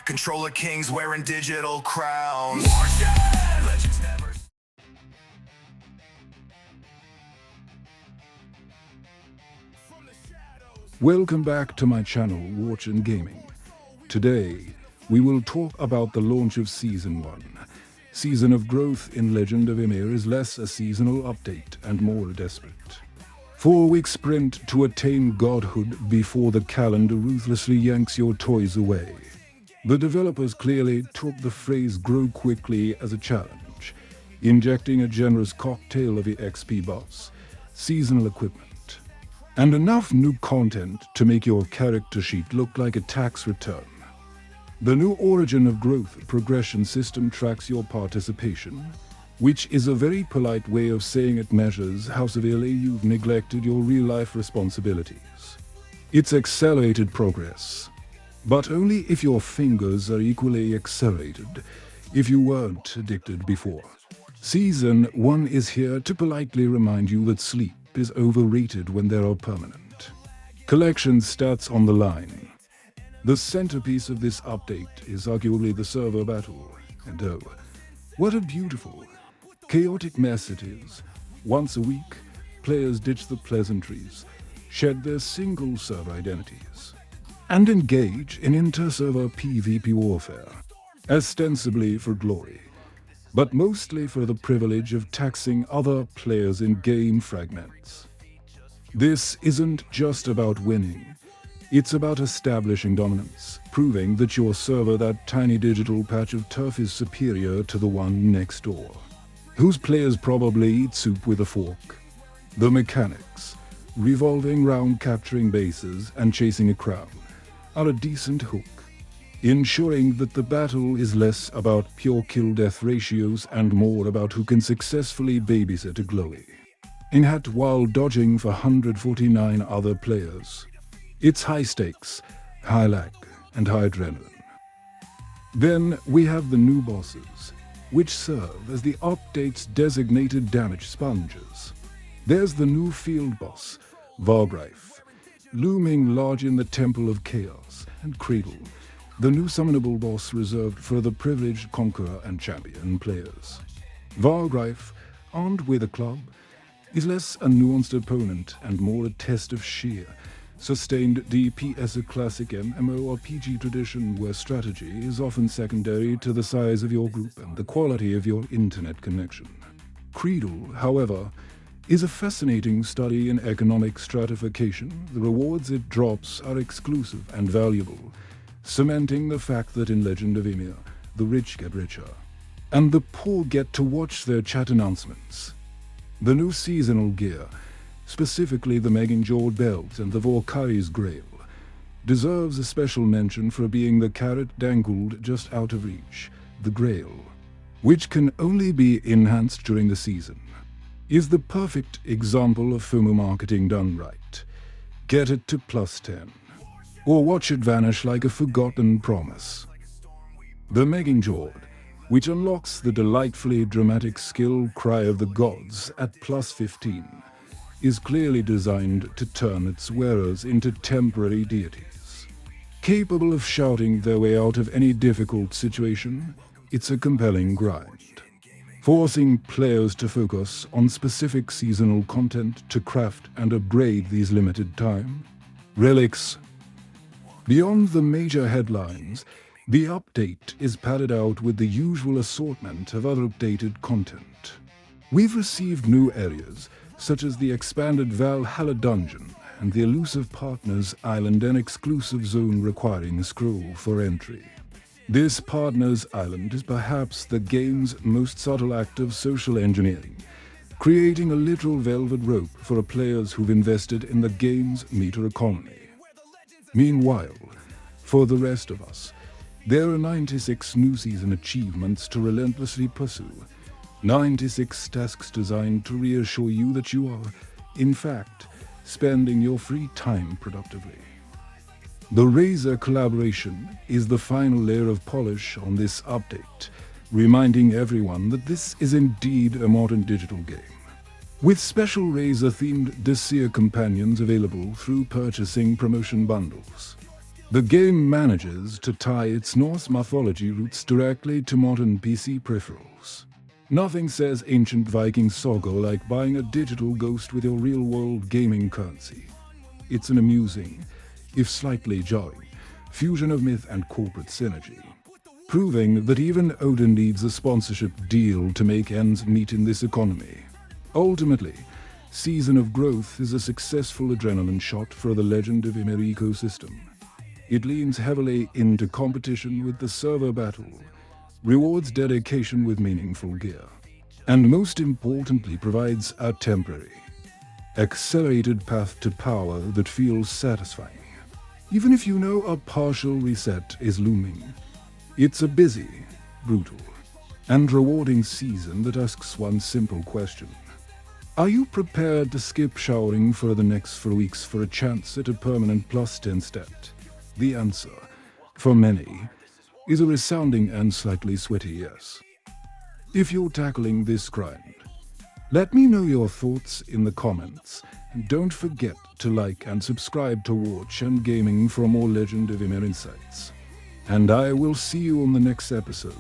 Controller kings wearing digital crowns. Welcome back to my channel, Watch and Gaming. Today, we will talk about the launch of Season 1. Season of Growth in Legend of Ymir is less a seasonal update and more a desperate 4-week sprint to attain godhood before the calendar ruthlessly yanks your toys away. The developers clearly took the phrase "grow quickly" as a challenge, injecting a generous cocktail of XP buffs, seasonal equipment, and enough new content to make your character sheet look like a tax return. The new Origin of Growth progression system tracks your participation, which is a very polite way of saying it measures how severely you've neglected your real-life responsibilities. It's accelerated progress, but only if your fingers are equally accelerated if you weren't addicted before. Season 1 is here to politely remind you that sleep is overrated when there are permanent collection stats on the line. The centerpiece of this update is arguably the server battle, and oh, what a beautiful, chaotic mess it is. Once a week, players ditch the pleasantries, shed their single server identities, and engage in inter-server PvP warfare, ostensibly for glory, but mostly for the privilege of taxing other players in game fragments. This isn't just about winning. It's about establishing dominance, proving that your server, that tiny digital patch of turf, is superior to the one next door, whose players probably eat soup with a fork. The mechanics, revolving round capturing bases and chasing a crown, are a decent hook, ensuring that the battle is less about pure kill-death ratios and more about who can successfully babysit a glowy in-hat while dodging for 149 other players. It's high stakes, high lag, and high adrenaline. Then we have the new bosses, which serve as the update's designated damage sponges. There's the new field boss, Vargreif, looming large in the Temple of Chaos, and Cradle, the new summonable boss reserved for the privileged Conqueror and Champion players. Vargreif, armed with a club, is less a nuanced opponent and more a test of sheer, sustained DP as a classic MMORPG tradition where strategy is often secondary to the size of your group and the quality of your internet connection. Cradle, however, is a fascinating study in economic stratification. The rewards it drops are exclusive and valuable, cementing the fact that in Legend of Ymir, the rich get richer, and the poor get to watch their chat announcements. The new seasonal gear, specifically the Megingjord belt and the Valkyrie's Grail, deserves a special mention for being the carrot dangled just out of reach. The Grail, which can only be enhanced during the season, is the perfect example of FOMO marketing done right. Get it to +10, or watch it vanish like a forgotten promise. The Megingjord, which unlocks the delightfully dramatic skill Cry of the Gods at +15, is clearly designed to turn its wearers into temporary deities. Capable of shouting their way out of any difficult situation, it's a compelling grind, forcing players to focus on specific seasonal content to craft and upgrade these limited time relics. Beyond the major headlines, the update is padded out with the usual assortment of other updated content. We've received new areas, such as the expanded Valhalla dungeon and the elusive Partners Island, an exclusive zone requiring a scroll for entry. This Partners Island is perhaps the game's most subtle act of social engineering, creating a literal velvet rope for players who've invested in the game's meter economy. Meanwhile, for the rest of us, there are 96 new season achievements to relentlessly pursue. 96 tasks designed to reassure you that you are, in fact, spending your free time productively. The Razer collaboration is the final layer of polish on this update, reminding everyone that this is indeed a modern digital game, with special Razer-themed Desir companions available through purchasing promotion bundles. The game manages to tie its Norse mythology roots directly to modern PC peripherals. Nothing says ancient Viking saga like buying a digital ghost with your real-world gaming currency. It's an amusing, if slightly jarring, fusion of myth and corporate synergy, proving that even Odin needs a sponsorship deal to make ends meet in this economy. Ultimately, Season of Growth is a successful adrenaline shot for the Legend of Ymir ecosystem. It leans heavily into competition with the server battle, rewards dedication with meaningful gear, and most importantly provides a temporary, accelerated path to power that feels satisfying. Even if you know a partial reset is looming, it's a busy, brutal, and rewarding season that asks one simple question. Are you prepared to skip showering for the next 4 weeks for a chance at a permanent +10 stat? The answer, for many, is a resounding and slightly sweaty yes. If you're tackling this grind, let me know your thoughts in the comments, and don't forget to like and subscribe to Watch and Gaming for more Legend of Ymir insights. And I will see you on the next episode.